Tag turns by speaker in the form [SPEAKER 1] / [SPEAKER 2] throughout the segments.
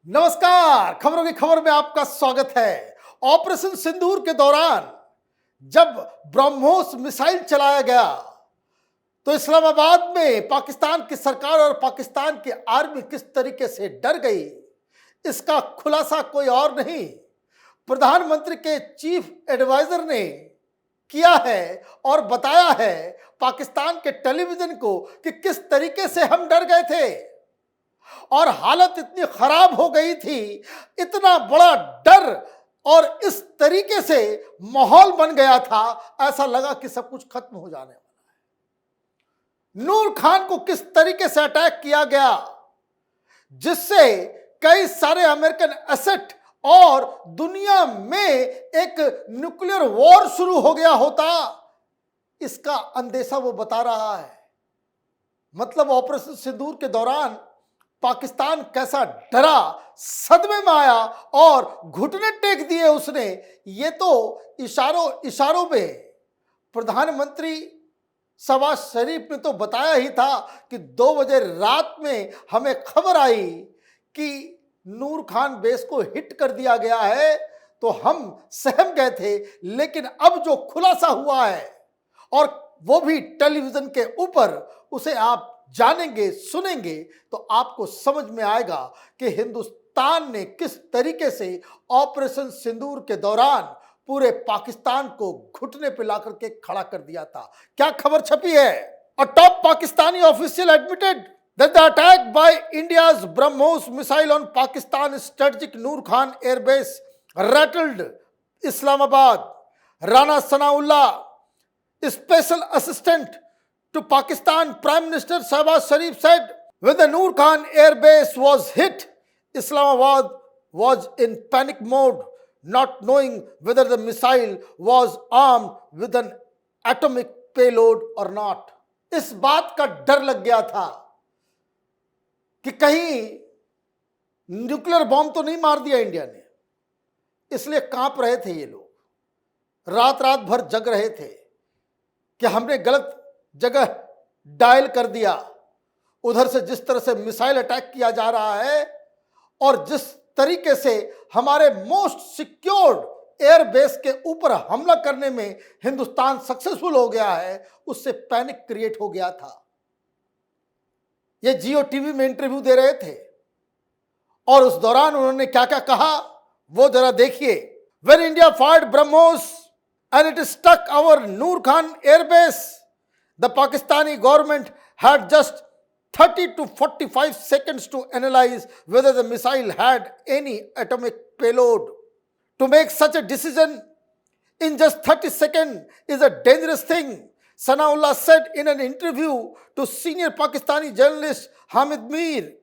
[SPEAKER 1] नमस्कार, खबरों की खबर में आपका स्वागत है। ऑपरेशन सिंदूर के दौरान जब ब्रह्मोस मिसाइल चलाया गया तो इस्लामाबाद में पाकिस्तान की सरकार और पाकिस्तान की आर्मी किस तरीके से डर गई, इसका खुलासा कोई और नहीं, प्रधानमंत्री के चीफ एडवाइजर ने किया है और बताया है पाकिस्तान के टेलीविजन को कि किस तरीके से हम डर गए थे और हालत इतनी खराब हो गई थी, इतना बड़ा डर और इस तरीके से माहौल बन गया था, ऐसा लगा कि सब कुछ खत्म हो जाने वाला है। नूर खान को किस तरीके से अटैक किया गया जिससे कई सारे अमेरिकन एसेट और दुनिया में एक न्यूक्लियर वॉर शुरू हो गया होता, इसका अंदेशा वो बता रहा है। मतलब ऑपरेशन सिंदूर के दौरान पाकिस्तान कैसा डरा, सदमे में आया और घुटने टेक दिए उसने। ये तो इशारों में प्रधानमंत्री शहबाज शरीफ ने तो बताया ही था कि 2 बजे रात में हमें खबर आई कि नूर खान बेस को हिट कर दिया गया है, तो हम सहम गए थे। लेकिन अब जो खुलासा हुआ है और वो भी टेलीविजन के ऊपर, उसे आप जानेंगे, सुनेंगे तो आपको समझ में आएगा कि हिंदुस्तान ने किस तरीके से ऑपरेशन सिंदूर के दौरान पूरे पाकिस्तान को घुटने पे लाकर के खड़ा कर दिया था। क्या खबर छपी है? अ top Pakistani official admitted that the attack by India's BrahMos missile on Pakistan strategic Noor Khan air base rattled Islamabad. Rana Sanaullah, special assistant to Pakistan Prime Minister Shehbaz Sharif said, when the Noor Khan air base was hit, Islamabad was in panic mode, not knowing whether the missile was armed with an atomic payload or not. इस बात का डर लग गया था कि कहीं nuclear bomb तो नहीं मार दिया इंडिया ने, इसलिए कांप रहे थे ये लोग, रात रात भर जग रहे थे कि हमने गलत जगह डायल कर दिया। उधर से जिस तरह से मिसाइल अटैक किया जा रहा है और जिस तरीके से हमारे मोस्ट सिक्योर्ड एयर बेस के ऊपर हमला करने में हिंदुस्तान सक्सेसफुल हो गया है, उससे पैनिक क्रिएट हो गया था। ये जियो टीवी में इंटरव्यू दे रहे थे और उस दौरान उन्होंने क्या क्या कहा वो जरा देखिए। When India fired BrahMos and it struck our Noor Khan airbase, the Pakistani government had just 30 to 45 seconds to analyze whether the missile had any atomic payload. To make such a decision in just 30 seconds is a dangerous thing, Sanaullah said in an interview to senior Pakistani journalist Hamid Mir,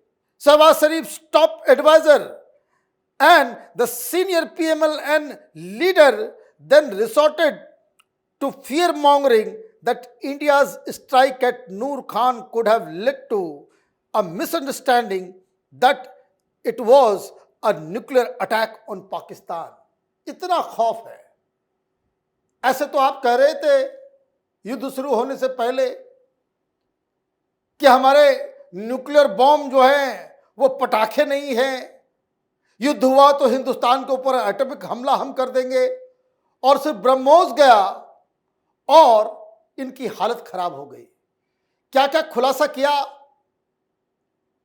[SPEAKER 1] Shehbaz Sharif's top advisor, and the senior PMLN leader then resorted to fear-mongering that India's strike at Noor Khan could have led to a misunderstanding that it was a nuclear attack on Pakistan. इतना खौफ है। ऐसे तो आप कह रहे थे युद्ध शुरू होने से पहले कि हमारे न्यूक्लियर बॉम्ब जो है वो पटाखे नहीं है, युद्ध हुआ तो हिंदुस्तान के ऊपर एटॉमिक हमला हम कर देंगे, और सिर्फ ब्रह्मोस गया और इनकी हालत खराब हो गई। क्या क्या खुलासा किया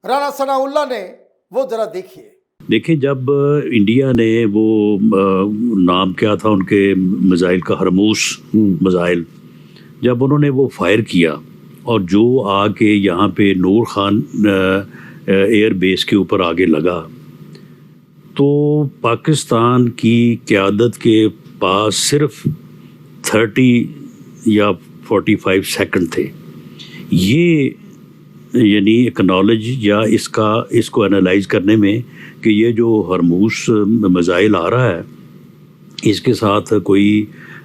[SPEAKER 1] राणा सनाउल्लाह ने, वो जरा देखिए।
[SPEAKER 2] देखिए, जब इंडिया ने वो नाम क्या था उनके मिसाइल का, हरमूस मिसाइल, जब उन्होंने वो फायर किया और जो आके यहाँ पे नूर खान एयर बेस के ऊपर आगे लगा, तो पाकिस्तान की क़यादत के पास सिर्फ 30 या 45 सेकंड थे। ये यानी एक्नॉलेज या इसको एनालाइज करने में कि ये जो हरमूस मिसाइल आ रहा है इसके साथ कोई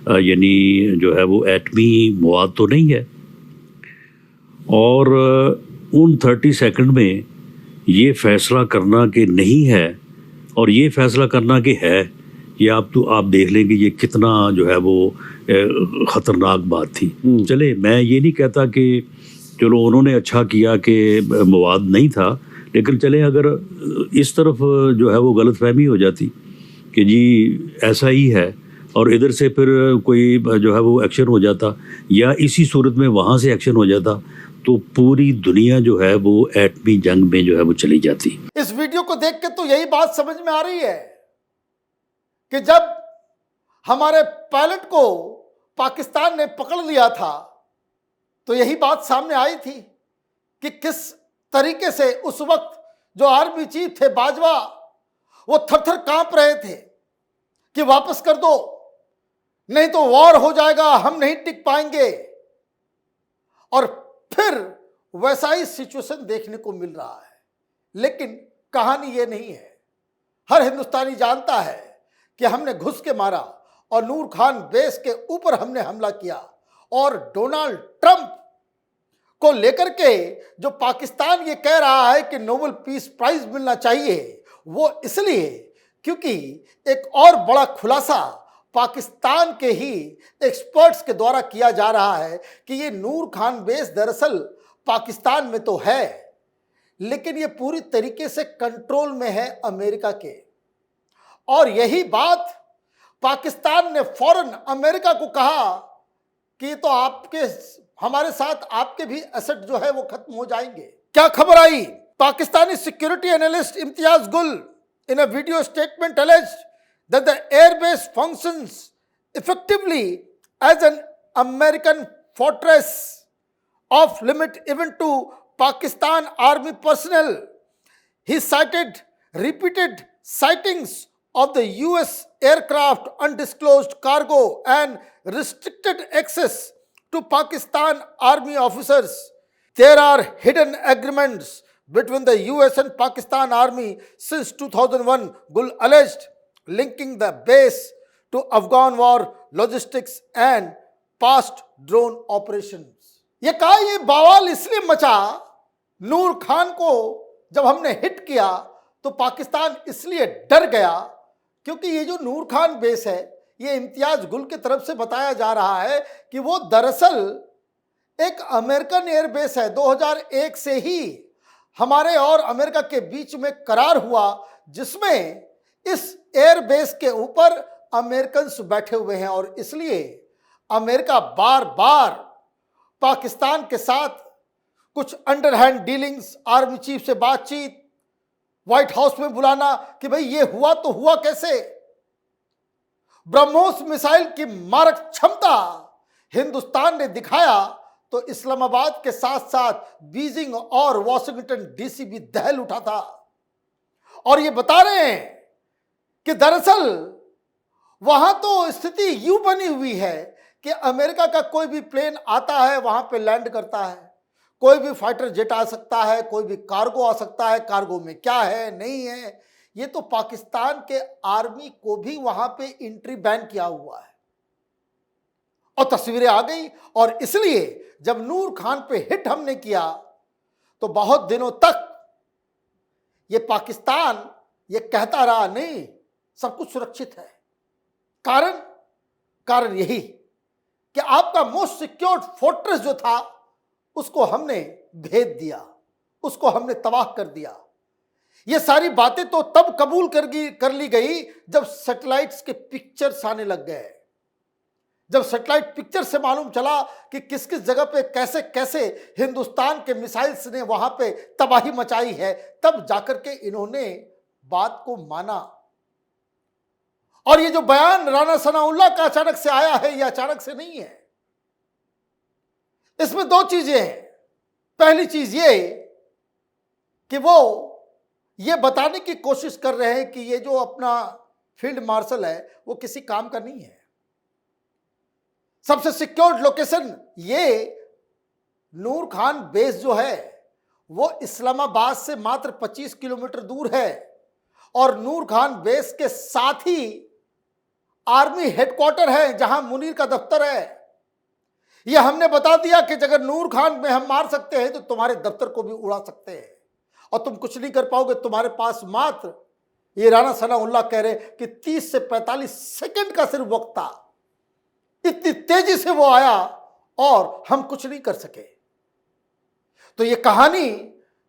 [SPEAKER 2] यानी जो है वो एटमी मवाद तो नहीं है, और उन 30 सेकंड में ये फैसला करना कि नहीं है और ये फैसला करना कि है, ये आप देख लेंगे ये कितना जो है वो ख़तरनाक बात थी। चले, मैं ये नहीं कहता कि चलो उन्होंने अच्छा किया कि मवाद नहीं था, लेकिन चले अगर इस तरफ जो है वो गलतफहमी हो जाती कि जी ऐसा ही है, और इधर से फिर कोई जो है वो एक्शन हो जाता, या इसी सूरत में वहाँ से एक्शन हो जाता, तो पूरी दुनिया जो है वो एटमी जंग में जो है वो चली जाती।
[SPEAKER 1] इस वीडियो को देख के तो यही बात समझ में आ रही है कि जब हमारे पायलट को पाकिस्तान ने पकड़ लिया था तो यही बात सामने आई थी कि किस तरीके से उस वक्त जो आर्मी चीफ थे बाजवा, वो थर-थर कांप रहे थे कि वापस कर दो, नहीं तो वॉर हो जाएगा, हम नहीं टिक पाएंगे। और फिर वैसा ही सिचुएशन देखने को मिल रहा है। लेकिन कहानी ये नहीं है। हर हिंदुस्तानी जानता है कि हमने घुस के मारा और नूर खान बेस के ऊपर हमने हमला किया, और डोनाल्ड ट्रंप को लेकर के जो पाकिस्तान ये कह रहा है कि नोबेल पीस प्राइज मिलना चाहिए, वो इसलिए क्योंकि एक और बड़ा खुलासा पाकिस्तान के ही एक्सपर्ट्स के द्वारा किया जा रहा है कि ये नूर खान बेस दरअसल पाकिस्तान में तो है, लेकिन ये पूरी तरीके से कंट्रोल में है अमेरिका के। और यही बात पाकिस्तान ने फौरन अमेरिका को कहा कि तो आपके हमारे साथ आपके भी एसेट जो है वो खत्म हो जाएंगे। क्या खबर आई? पाकिस्तानी सिक्योरिटी एनालिस्ट इम्तियाज गुल in a video statement alleged that the airbase functions effectively as an American fortress off limit even to Pakistan army personnel. He cited repeated sightings of the US aircraft, undisclosed cargo and restricted access to Pakistan army officers. There are hidden agreements between the US and Pakistan Army since 2001, Gul alleged, linking the base to Afghan war logistics and past drone operations. ये कहा ये बवाल इसलिए मचा, नूर खान को जब हमने hit किया तो पाकिस्तान इसलिए डर गया क्योंकि ये जो नूर खान बेस है, ये इम्तियाज गुल की तरफ से बताया जा रहा है कि वो दरअसल एक अमेरिकन एयरबेस है। 2001 से ही हमारे और अमेरिका के बीच में करार हुआ जिसमें इस एयरबेस के ऊपर अमेरिकन बैठे हुए हैं, और इसलिए अमेरिका बार बार पाकिस्तान के साथ कुछ अंडरहैंड डीलिंग्स, आर्मी चीफ से बातचीत, व्हाइट हाउस में बुलाना कि भाई ये हुआ तो हुआ कैसे। ब्रह्मोस मिसाइल की मारक क्षमता हिंदुस्तान ने दिखाया तो इस्लामाबाद के साथ साथ बीजिंग और वॉशिंगटन डीसी भी दहल उठा था, और ये बता रहे हैं कि दरअसल वहां तो स्थिति यूं बनी हुई है कि अमेरिका का कोई भी प्लेन आता है वहां पे लैंड करता है, कोई भी फाइटर जेट आ सकता है, कोई भी कार्गो आ सकता है, कार्गो में क्या है नहीं है, ये तो पाकिस्तान के आर्मी को भी वहां पे एंट्री बैन किया हुआ है। और तस्वीरें आ गई, और इसलिए जब नूर खान पे हिट हमने किया तो बहुत दिनों तक ये पाकिस्तान ये कहता रहा नहीं सब कुछ सुरक्षित है। कारण यही कि आपका मोस्ट सिक्योर्ड फोर्ट्रेस जो था उसको हमने भेद दिया, उसको हमने तबाह कर दिया। ये सारी बातें तो तब कबूल कर ली गई जब सैटेलाइट्स के पिक्चर्स आने लग गए, जब सैटेलाइट पिक्चर से मालूम चला कि किस किस जगह पे कैसे कैसे हिंदुस्तान के मिसाइल्स ने वहां पे तबाही मचाई है, तब जाकर के इन्होंने बात को माना। और ये जो बयान राणा सनाउल्लाह का अचानक से आया है, ये अचानक से नहीं है। इसमें दो चीजें हैं। पहली चीज ये कि वो ये बताने की कोशिश कर रहे हैं कि ये जो अपना फील्ड मार्शल है वो किसी काम का नहीं है। सबसे सिक्योर्ड लोकेशन ये नूर खान बेस जो है वो इस्लामाबाद से मात्र 25 किलोमीटर दूर है, और नूर खान बेस के साथ ही आर्मी हेडक्वार्टर है जहां मुनीर का दफ्तर है। यह हमने बता दिया कि अगर नूर खान में हम मार सकते हैं तो तुम्हारे दफ्तर को भी उड़ा सकते हैं और तुम कुछ नहीं कर पाओगे। तुम्हारे पास मात्र, ये राणा सनाउल्लाह कह रहे कि 30 से 45 सेकंड का सिर्फ वक्त था, इतनी तेजी से वो आया और हम कुछ नहीं कर सके। तो ये कहानी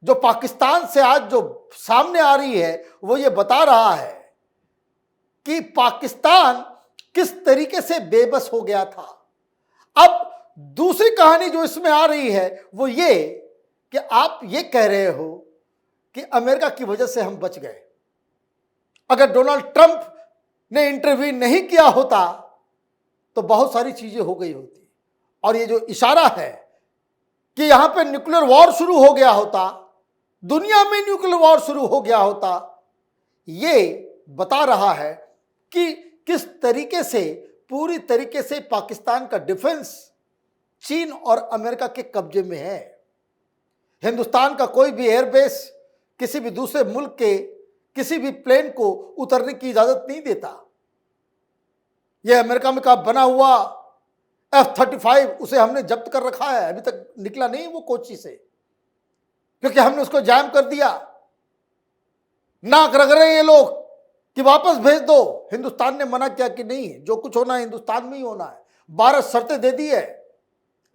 [SPEAKER 1] जो पाकिस्तान से आज जो सामने आ रही है वो ये बता रहा है कि पाकिस्तान किस तरीके से बेबस हो गया था। अब दूसरी कहानी जो इसमें आ रही है वो ये कि आप ये कह रहे हो कि अमेरिका की वजह से हम बच गए। अगर डोनाल्ड ट्रंप ने इंटरव्यू नहीं किया होता तो बहुत सारी चीजें हो गई होती। और ये जो इशारा है कि यहां पे न्यूक्लियर वॉर शुरू हो गया होता, दुनिया में न्यूक्लियर वॉर शुरू हो गया होता, ये बता रहा है कि किस तरीके से पूरी तरीके से पाकिस्तान का डिफेंस चीन और अमेरिका के कब्जे में है। हिंदुस्तान का कोई भी एयरबेस किसी भी दूसरे मुल्क के किसी भी प्लेन को उतरने की इजाजत नहीं देता। यह अमेरिका में का बना हुआ F-35 उसे हमने जब्त कर रखा है, अभी तक निकला नहीं वो कोची से, क्योंकि हमने उसको जाम कर दिया। नाक रग रहे हैं ये लोग कि वापस भेज दो। हिंदुस्तान ने मना किया कि नहीं, जो कुछ होना है हिंदुस्तान में ही होना है। 12 शर्तें दे दी है,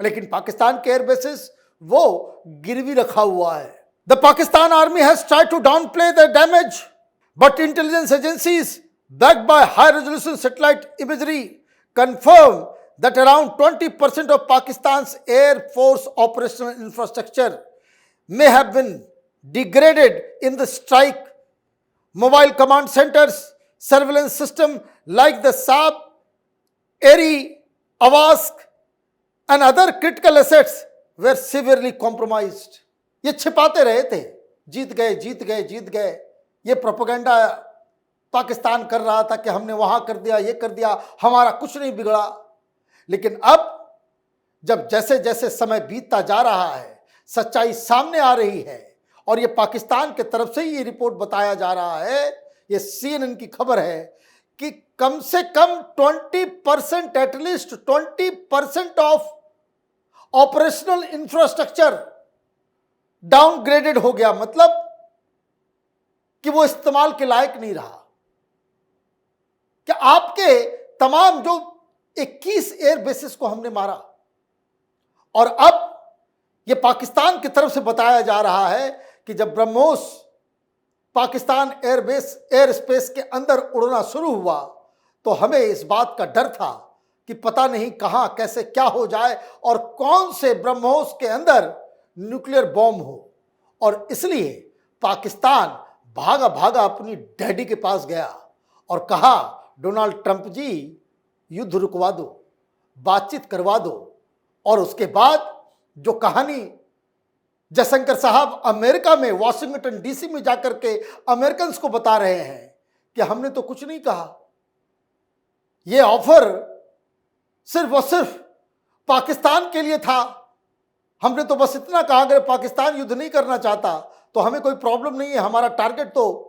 [SPEAKER 1] लेकिन पाकिस्तान के एयरबेसेस वो गिरवी रखा हुआ है। The Pakistan army has tried to downplay the damage, but intelligence agencies backed by high resolution satellite imagery confirm that around 20% of Pakistan's air force operational infrastructure may have been degraded in the strike. Mobile command centers, surveillance system like the Saab, Eri, Avask and other critical assets were severely compromised. ये छिपाते रहे थे, जीत गए जीत गए जीत गए। ये propaganda Pakistan कर रहा था कि हमने वहां कर दिया, ये कर दिया, हमारा कुछ नहीं बिगड़ा। लेकिन अब जब जैसे जैसे समय बीतता जा रहा है, सच्चाई सामने आ रही है और ये पाकिस्तान के तरफ से ही ये रिपोर्ट बताया जा रहा है, ये CNN की खबर है कि कम से कम 20%, at least 20% of operational infrastructure downgraded हो गया। मतलब कि वो इस्तेमाल के लायक नहीं रहा। कि आपके तमाम जो 21 एयर बेसिस को हमने मारा और अब ये पाकिस्तान की तरफ से बताया जा रहा है कि जब ब्रह्मोस पाकिस्तान एयर स्पेस के अंदर उड़ना शुरू हुआ तो हमें इस बात का डर था कि पता नहीं कहां कैसे क्या हो जाए और कौन से ब्रह्मोस के अंदर न्यूक्लियर बॉम्ब हो। और इसलिए पाकिस्तान भागा भागा अपनी डैडी के पास गया और कहा, डोनाल्ड ट्रंप जी युद्ध रुकवा दो, बातचीत करवा दो। और उसके बाद जो कहानी जयशंकर साहब अमेरिका में वॉशिंगटन DC में जाकर के अमेरिकन्स को बता रहे हैं कि हमने तो कुछ नहीं कहा, यह ऑफर सिर्फ और सिर्फ पाकिस्तान के लिए था। हमने तो बस इतना कहा अगर पाकिस्तान युद्ध नहीं करना चाहता तो हमें कोई प्रॉब्लम नहीं है, हमारा टारगेट तो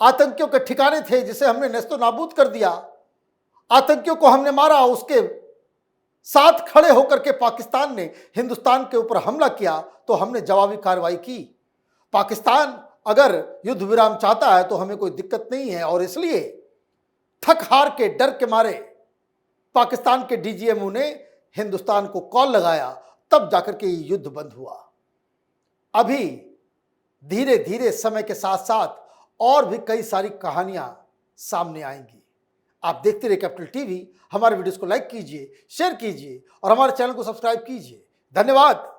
[SPEAKER 1] आतंकियों के ठिकाने थे जिसे हमने नेस्तो नाबूद कर दिया। आतंकियों को हमने मारा, उसके साथ खड़े होकर के पाकिस्तान ने हिंदुस्तान के ऊपर हमला किया तो हमने जवाबी कार्रवाई की। पाकिस्तान अगर युद्ध विराम चाहता है तो हमें कोई दिक्कत नहीं है। और इसलिए थक हार के डर के मारे पाकिस्तान के DGMO ने हिंदुस्तान को कॉल लगाया, तब जाकर के ये युद्ध बंद हुआ। अभी धीरे धीरे समय के साथ साथ और भी कई सारी कहानियां सामने आएंगी। आप देखते रहिए कैपिटल टीवी। हमारे वीडियोस को लाइक कीजिए, शेयर कीजिए और हमारे चैनल को सब्सक्राइब कीजिए। धन्यवाद।